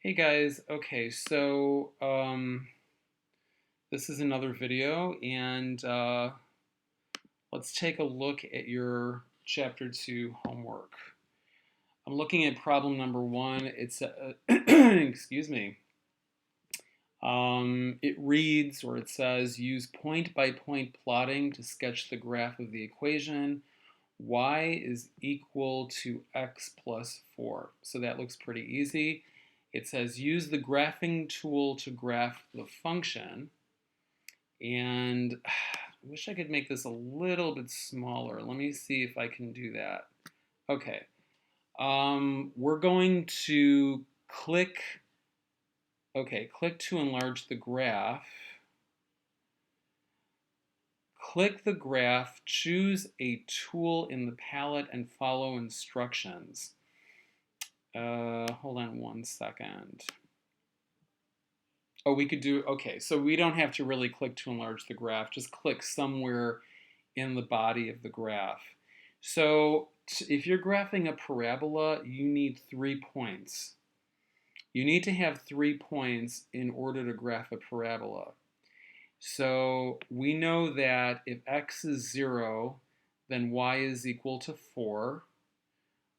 Hey guys, okay, so this is another video, and let's take a look at your Chapter 2 homework. I'm looking at problem number 1. It's, excuse me, it reads, or it says, use point-by-point plotting to sketch the graph of the equation y is equal to x plus 4. So that looks pretty easy. It says use the graphing tool to graph the function. And I wish I could make this a little bit smaller. Let me see if I can do that. Okay. We're going to click to enlarge the graph. Click the graph, choose a tool in the palette, and follow instructions. Hold on one second. Oh, we could do, okay, so we don't have to really click to enlarge the graph. Just click somewhere in the body of the graph. So if you're graphing a parabola, you need 3 points. You need to have 3 points in order to graph a parabola. So we know that if x is 0, then y is equal to 4.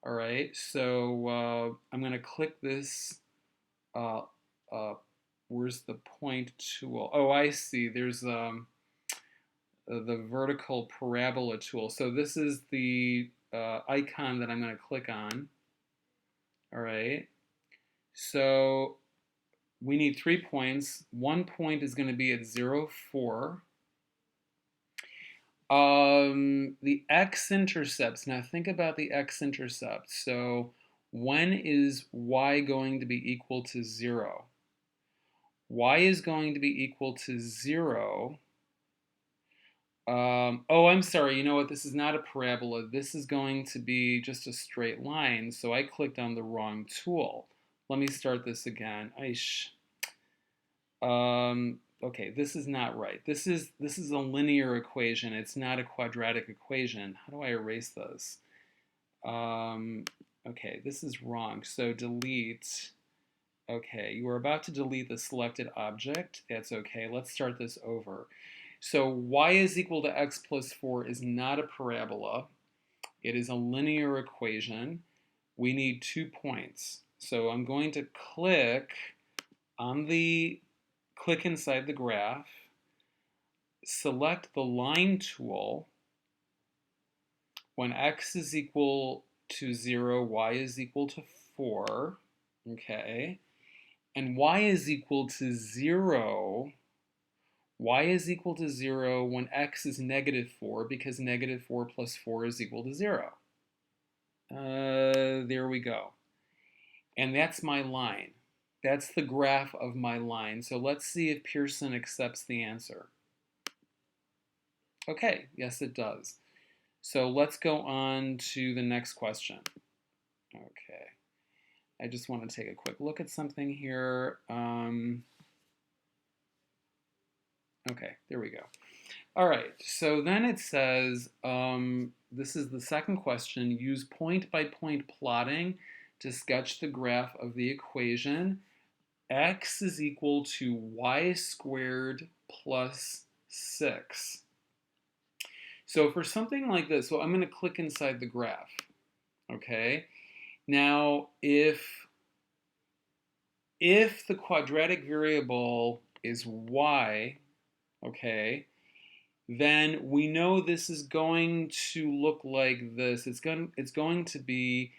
All right, so I'm going to click this. Uh, uh, where's the point tool? Oh, I see. There's the vertical parabola tool. So this is the icon that I'm going to click on. All right. So we need 3 points. 1 point is going to be at 0, 4. The x-intercepts. Now think about the x-intercepts. So when is y going to be equal to 0? Y is going to be equal to 0. Oh, I'm sorry. You know what? This is not a parabola. This is going to be just a straight line. So I clicked on the wrong tool. Let me start this again. Okay, this is not right. This is a linear equation. It's not a quadratic equation. How do I erase this? Okay, this is wrong. So delete. Okay, you are about to delete the selected object. That's okay. Let's start this over. So y is equal to x plus 4 is not a parabola. It is a linear equation. We need 2 points. So I'm going to click inside the graph, select the line tool. When x is equal to 0, y is equal to 4. Okay. And y is equal to 0. Y is equal to 0 when x is negative 4, because negative 4 plus 4 is equal to 0. There we go. And that's my line. That's the graph of my line. So let's see if Pearson accepts the answer. Okay, yes it does. So let's go on to the next question. Okay. I just want to take a quick look at something here. Okay, there we go. All right, so then it says, this is the second question, use point-by-point plotting to sketch the graph of the equation x is equal to y squared plus 6. So for something like this, so I'm going to click inside the graph, okay? Now, if the quadratic variable is y, okay, then we know this is going to look like this. It's going to be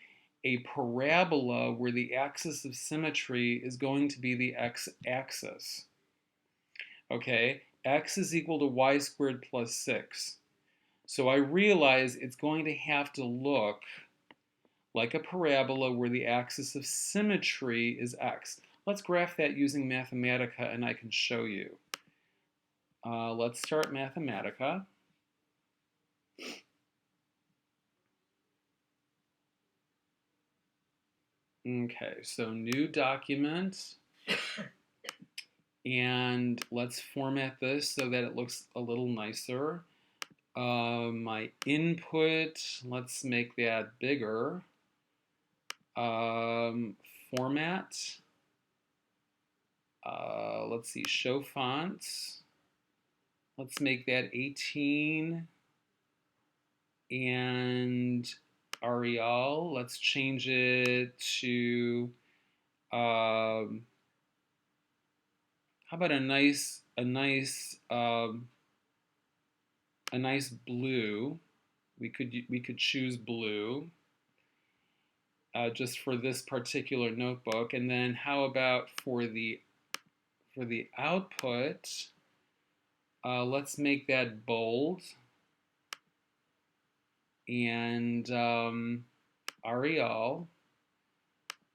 a parabola where the axis of symmetry is going to be the x-axis. Okay, x is equal to y squared plus 6. So I realize it's going to have to look like a parabola where the axis of symmetry is x. Let's graph that using Mathematica and I can show you. Let's start Mathematica. Okay, so new document. And let's format this so that it looks a little nicer. My input, let's make that bigger. Format. let's see, show fonts. Let's make that 18 and Arial. Let's change it to how about a nice blue. We could choose blue just for this particular notebook. And then how about for the output? Let's make that bold and Arial.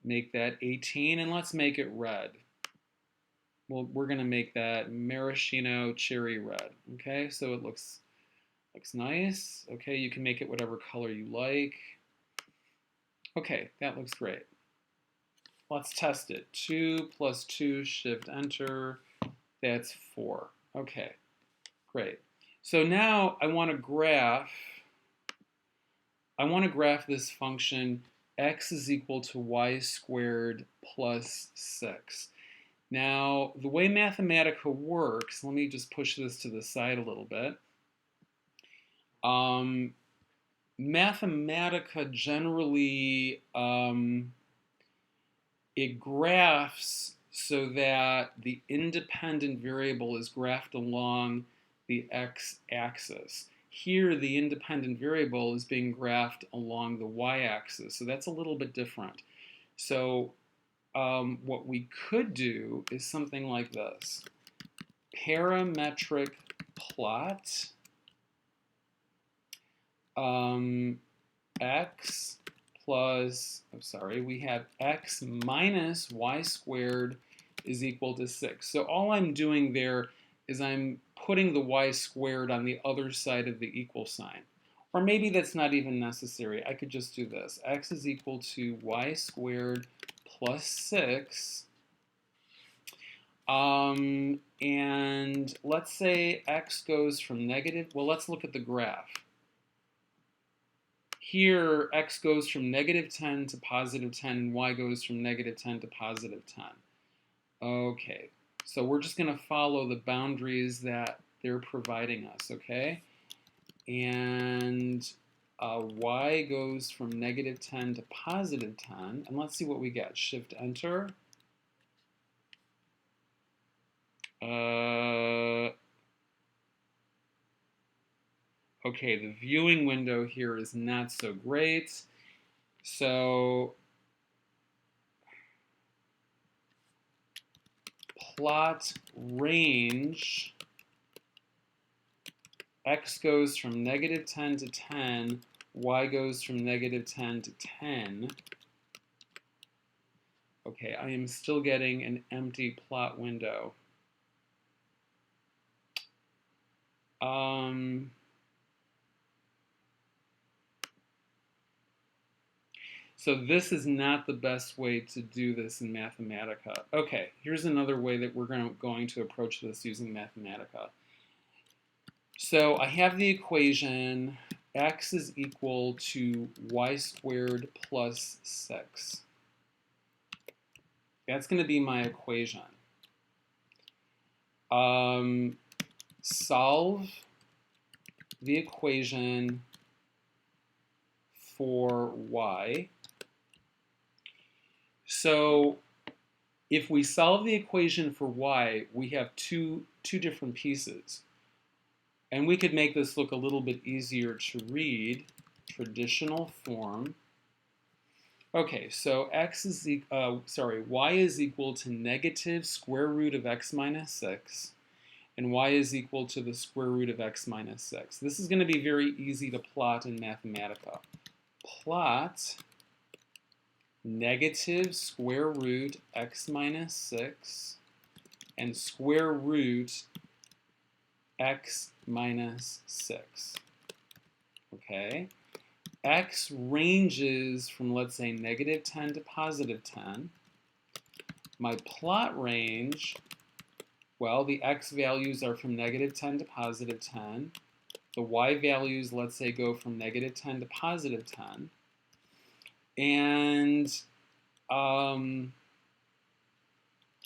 Make that 18 and let's make it red. Well, we're gonna make that maraschino cherry red. Okay, so it looks nice. Okay, you can make it whatever color you like. Okay, that looks great. Let's test it. 2 plus 2, shift enter. That's 4. Okay, great. So now I want to graph this function x is equal to y squared plus 6. Now, the way Mathematica works, let me just push this to the side a little bit. Mathematica generally, it graphs so that the independent variable is graphed along the x-axis. Here, the independent variable is being graphed along the y-axis, so that's a little bit different. So what we could do is something like this. Parametric plot x plus, we have x minus y squared is equal to 6. So all I'm doing there is I'm putting the y squared on the other side of the equal sign. Or maybe that's not even necessary. I could just do this. X is equal to y squared plus 6. And let's say x goes from negative. Well, let's look at the graph. Here, x goes from negative 10 to positive 10, and y goes from negative 10 to positive 10. Okay, so we're just going to follow the boundaries that they're providing us, okay? And y goes from negative 10 to positive 10, and let's see what we get. Shift enter. Okay, the viewing window here is not so great. So plot range, x goes from negative 10 to 10, y goes from negative 10 to 10. Okay, I am still getting an empty plot window. So this is not the best way to do this in Mathematica. Okay, here's another way that we're going to approach this using Mathematica. So I have the equation x is equal to y squared plus 6. That's going to be my equation. Solve the equation for y. So if we solve the equation for y, we have two different pieces. And we could make this look a little bit easier to read. Traditional form. Okay, so y is equal to negative square root of x minus 6, and y is equal to the square root of x minus 6. This is going to be very easy to plot in Mathematica. Plot negative square root x minus 6 and square root x minus 6. Okay? X ranges from, let's say, negative 10 to positive 10. My plot range, well, the x values are from negative 10 to positive 10. The y values, let's say, go from negative 10 to positive 10. And the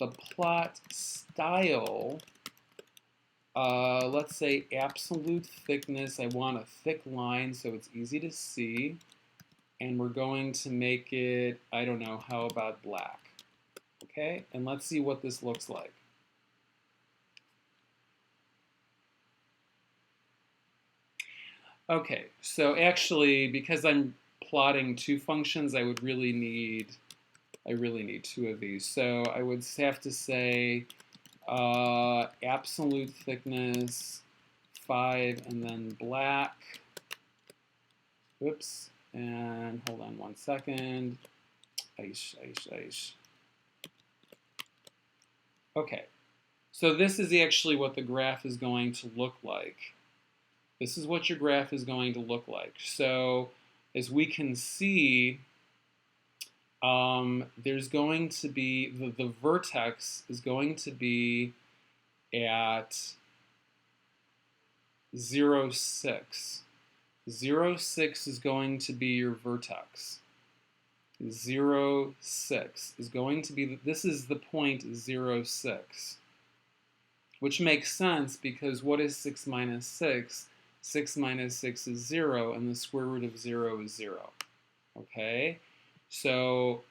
the plot style, let's say absolute thickness. I want a thick line so it's easy to see. And we're going to make it, I don't know, how about black? Okay, and let's see what this looks like. Okay, so actually, because I'm plotting two functions, I really need two of these. So I would have to say absolute thickness 5 and then black. Whoops, and hold on 1 second. Ice. Okay, so this is actually what the graph is going to look like. This is what your graph is going to look like. So as we can see, there's going to be, the vertex is going to be at 0, 6. 0, 6 is going to be your vertex. 0, 6 is going to be, this is the point 0, 6. Which makes sense because what is 6 minus 6? 6 minus 6 is 0, and the square root of 0 is 0. Okay? So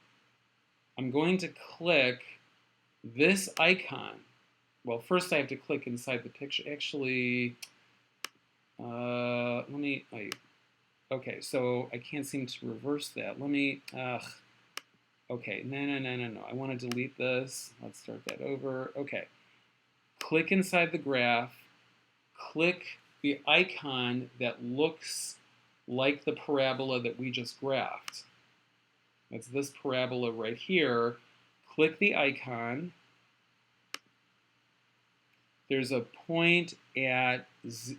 I'm going to click this icon. Well, first I have to click inside the picture. Actually, okay, so I can't seem to reverse that. Okay, no. I want to delete this. Let's start that over. Okay. Click inside the graph. Click the icon that looks like the parabola that we just graphed. That's this parabola right here. Click the icon. There's a point at,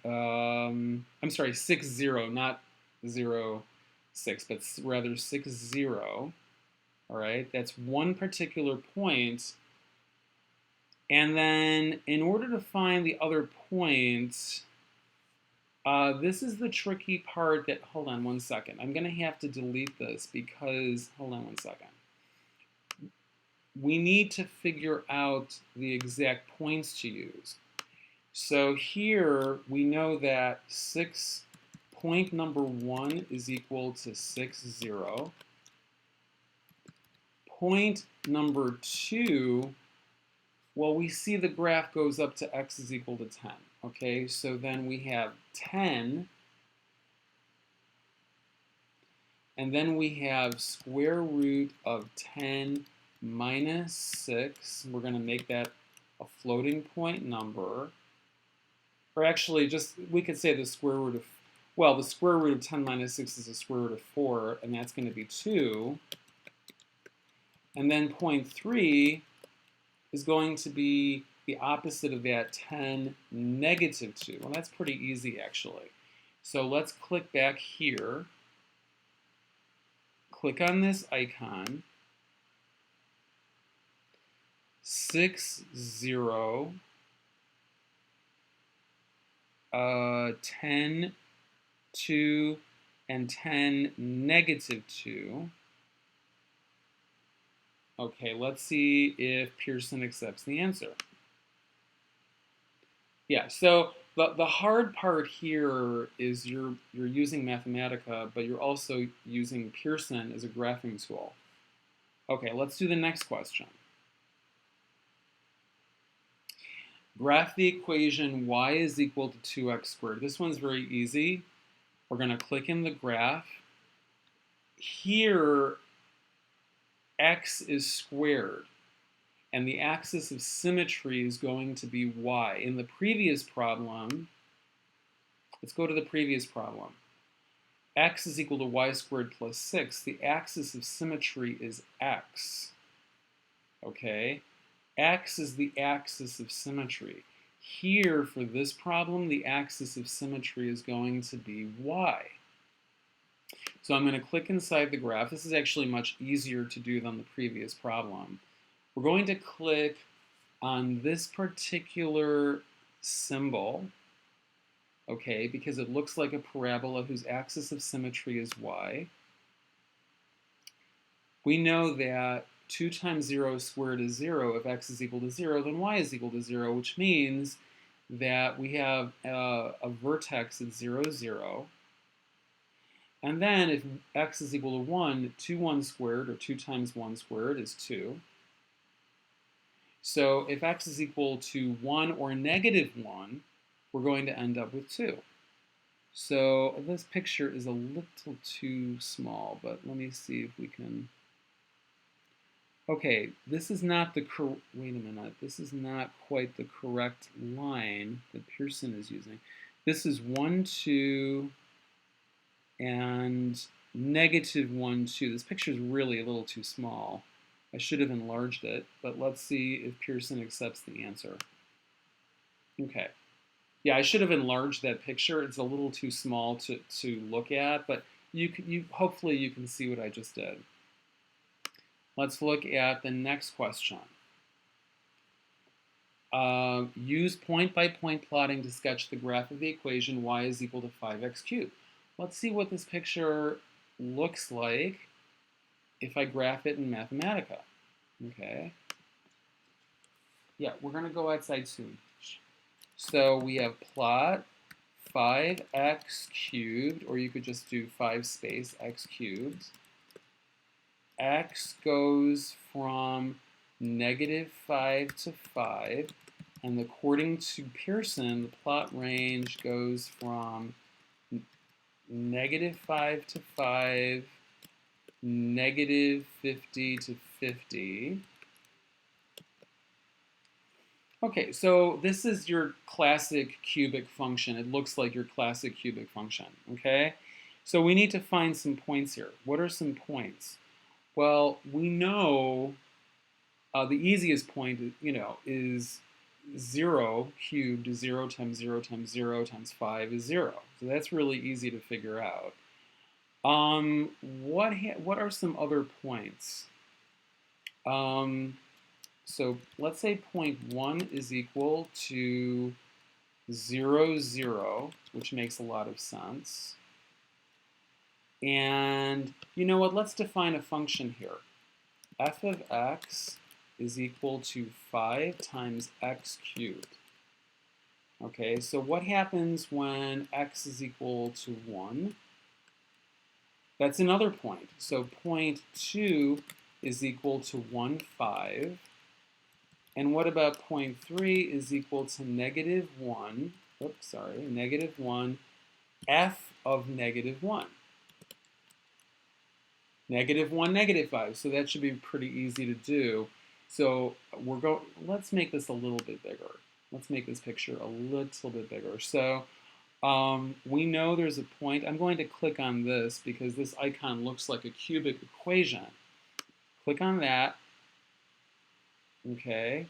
I'm sorry, 6, 0, not 0, 6, but rather 6, 0. All right, that's one particular point. And then in order to find the other points, this is the tricky part that, hold on 1 second. I'm going to have to delete this because, hold on 1 second. We need to figure out the exact points to use. So here we know that point number 1 is equal to 6, 0. Point number 2, well, we see the graph goes up to x is equal to 10. Okay, so then we have 10, and then we have square root of 10 minus 6. We're going to make that a floating point number. Or actually, just, we could say the square root of, well, the square root of 10 minus 6 is the square root of 4, and that's going to be 2. And then point 3 is going to be the opposite of that, 10 negative 2. Well, that's pretty easy, actually. So let's click back here. Click on this icon. 6, 0. 10, 2, and 10, negative 2. Okay, let's see if Pearson accepts the answer. Yeah, so the hard part here is you're using Mathematica, but you're also using Pearson as a graphing tool. Okay, let's do the next question. Graph the equation y is equal to 2x squared. This one's very easy. We're going to click in the graph. Here, x is squared, and the axis of symmetry is going to be y. In the previous problem, let's go to the previous problem. X is equal to y squared plus 6. The axis of symmetry is x. Okay? X is the axis of symmetry. Here, for this problem, the axis of symmetry is going to be y. So I'm going to click inside the graph. This is actually much easier to do than the previous problem. We're going to click on this particular symbol, okay, because it looks like a parabola whose axis of symmetry is y. We know that 2 times 0 squared is 0. If x is equal to 0, then y is equal to 0, which means that we have a vertex at 0, 0. And then if x is equal to 1, 2 1 squared, or 2 times 1 squared, is 2. So if x is equal to 1 or negative 1, we're going to end up with 2. So this picture is a little too small, but let me see if we can... Okay, this is not the wait a minute. This is not quite the correct line that Pearson is using. This is 1, 2, and negative 1, 2. This picture is really a little too small. I should have enlarged it, but let's see if Pearson accepts the answer. Okay. Yeah, I should have enlarged that picture. It's a little too small to look at, but hopefully you can see what I just did. Let's look at the next question. Use point-by-point plotting to sketch the graph of the equation y is equal to 5x cubed. Let's see what this picture looks like if I graph it in Mathematica. Okay. Yeah, we're going to go outside soon. So we have plot 5x cubed, or you could just do 5 space x cubed. X goes from negative 5 to 5, and according to Pearson, the plot range goes from negative 5 to 5, negative 50 to 50. Okay, so this is your classic cubic function. It looks like your classic cubic function, okay? So we need to find some points here. What are some points? Well, we know the easiest point, is 0 cubed is 0 times 0 times 0 times 5 is 0. So that's really easy to figure out. What are some other points? So let's say point 1 is equal to 0, 0, which makes a lot of sense. And you know what? Let's define a function here. F of x is equal to 5 times x cubed. Okay, so what happens when x is equal to 1? That's another point. So point 2 is equal to 1, 5. And what about point 3 is equal to negative 1, negative 1, f of negative 1. Negative 1, negative 5. So that should be pretty easy to do. So let's make this a little bit bigger. Let's make this picture a little bit bigger. So we know there's a point. I'm going to click on this because this icon looks like a cubic equation. Click on that. Okay.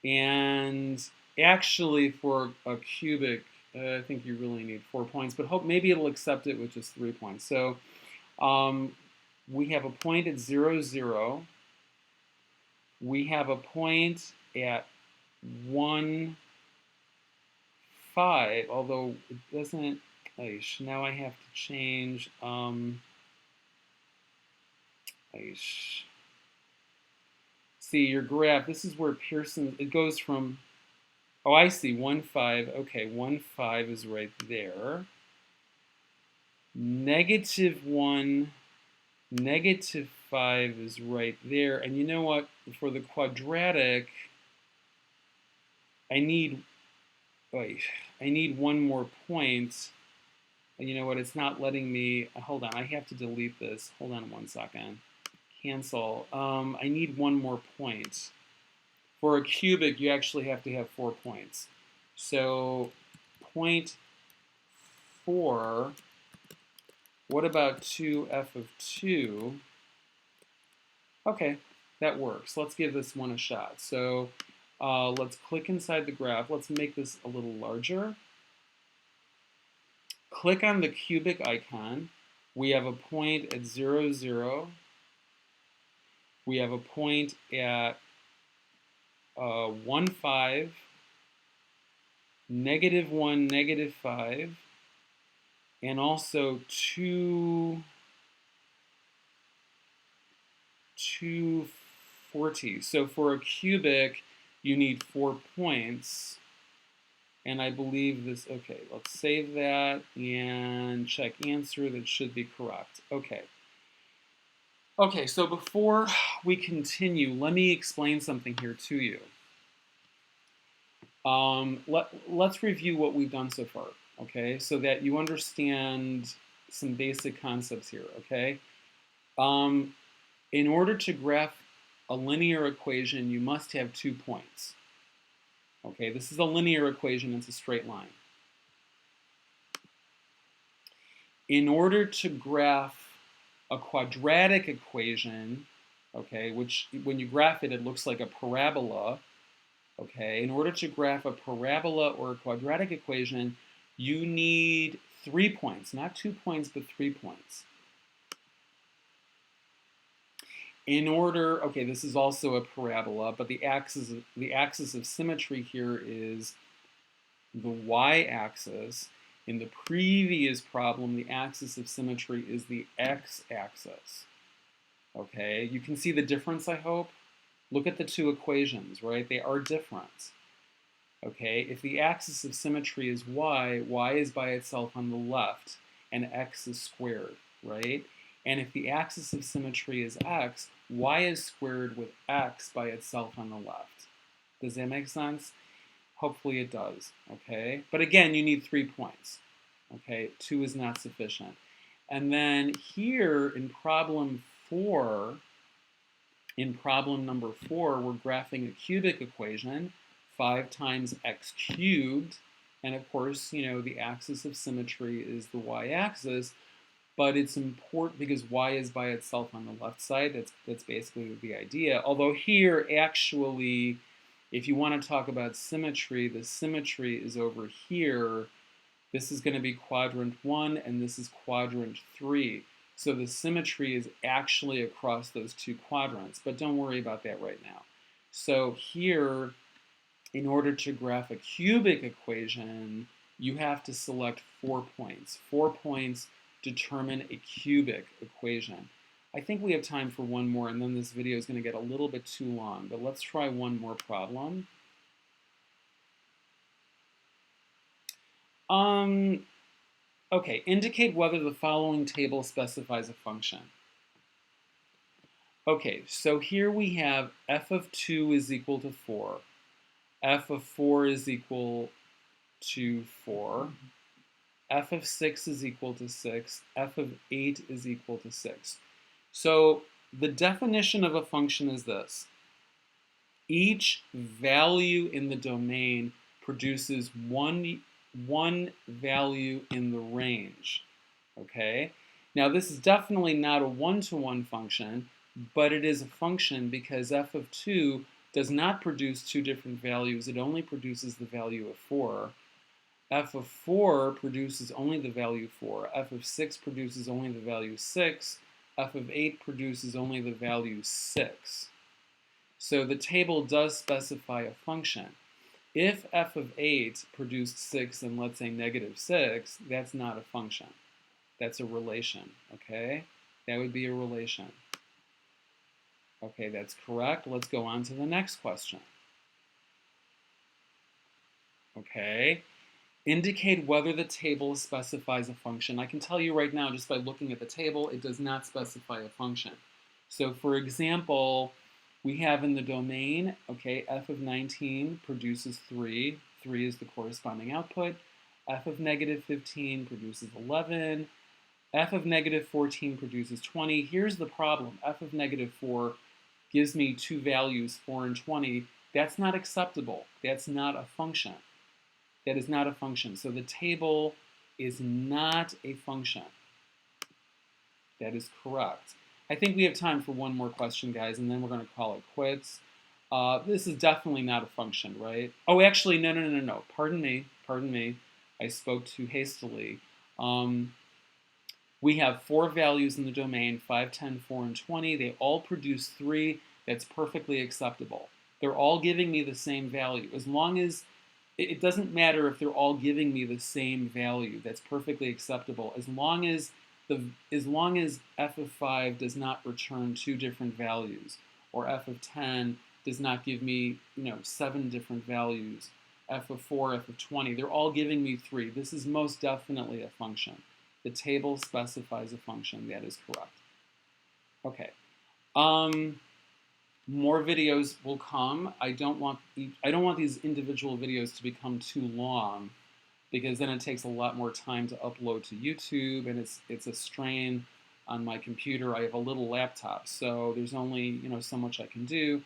And actually for a cubic, I think you really need 4 points, but maybe it'll accept it with just 3 points. So we have a point at 0, 0. We have a point at 1, 5, although it doesn't, now I have to change, see your graph, this is where Pearson, it goes from, oh, I see, 1, 5, okay, 1, 5 is right there. Negative 1, negative 5 is right there. And you know what? For the quadratic, I need one more point. And you know what? It's not letting me, hold on, I have to delete this. Hold on 1 second. Cancel. I need one more point. For a cubic, you actually have to have 4 points. So point 4, what about 2f of 2? Okay, that works. Let's give this one a shot. So let's click inside the graph. Let's make this a little larger. Click on the cubic icon. We have a point at 0, 0. We have a point at 1, 5, negative 1, negative 5, and also 2, 240. So for a cubic, you need 4 points. And I believe this, okay, let's save that and check answer. That should be correct. Okay. Okay, so before we continue, let me explain something here to you. Let's review what we've done so far, okay, so that you understand some basic concepts here, okay? In order to graph a linear equation, you must have 2 points. Okay, this is a linear equation, it's a straight line. In order to graph a quadratic equation, okay, which when you graph it, it looks like a parabola, okay? In order to graph a parabola or a quadratic equation, you need 3 points, not 2 points, but 3 points. In order, okay, this is also a parabola, but the axis of symmetry here is the y-axis. In the previous problem, the axis of symmetry is the x-axis. Okay, you can see the difference, I hope. Look at the two equations, right? They are different. Okay, if the axis of symmetry is y, y is by itself on the left, and x is squared, right? And if the axis of symmetry is x, y is squared with x by itself on the left. Does that make sense? Hopefully it does, okay? But again, you need 3 points, okay? 2 is not sufficient. And then here in problem 4, in problem number 4, we're graphing a cubic equation, 5 times x cubed, and of course, you know, the axis of symmetry is the y-axis, but it's important because y is by itself on the left side. That's basically the idea. Although here, actually, if you want to talk about symmetry, the symmetry is over here. This is going to be quadrant 1, and this is quadrant 3. So the symmetry is actually across those 2 quadrants, but don't worry about that right now. So here, in order to graph a cubic equation, you have to select 4 points. 4 points determine a cubic equation. I think we have time for one more, and then this video is going to get a little bit too long, but let's try one more problem. Okay, indicate whether the following table specifies a function. Okay, so here we have f of 2 is equal to 4. F of 4 is equal to 4. F of 6 is equal to 6. F of 8 is equal to 6. So the definition of a function is this. Each value in the domain produces one value in the range, okay? Now this is definitely not a one-to-one function, but it is a function because f of 2 does not produce 2 different values. It only produces the value of 4. F of 4 produces only the value 4. F of 6 produces only the value 6. F of 8 produces only the value 6. So the table does specify a function. If f of 8 produced 6 and let's say negative 6, that's not a function. That's a relation, okay? That would be a relation. Okay, that's correct. Let's go on to the next question. Okay, indicate whether the table specifies a function. I can tell you right now, just by looking at the table, it does not specify a function. So for example, we have in the domain, okay, f of 19 produces 3. 3 is the corresponding output. F of negative 15 produces 11. F of negative 14 produces 20. Here's the problem. F of negative 4 gives me 2 values, 4 and 20. That's not acceptable. That's not a function. That is not a function. So the table is not a function. That is correct. I think we have time for one more question, guys, and then we're going to call it quits. This is definitely not a function, right? Oh, actually, no. Pardon me. I spoke too hastily. We have 4 values in the domain, 5, 10, 4, and 20. They all produce 3. That's perfectly acceptable. They're all giving me the same value. As long as, it doesn't matter if they're all giving me the same value. That's perfectly acceptable. As long as as long as f of 5 does not return 2 different values, or f of 10 does not give me 7 different values, f of 4, f of 20, they're all giving me 3. This is most definitely a function. The table specifies a function. That is correct. Okay. More videos will come. I don't want these individual videos to become too long, because then it takes a lot more time to upload to YouTube, and it's a strain on my computer. I have a little laptop, so there's only so much I can do.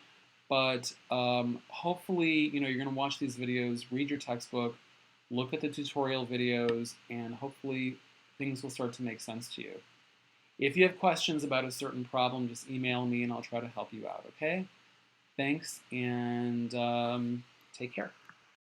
But hopefully you're going to watch these videos, read your textbook, look at the tutorial videos, and hopefully things will start to make sense to you. If you have questions about a certain problem, just email me and I'll try to help you out, okay? Thanks, and take care.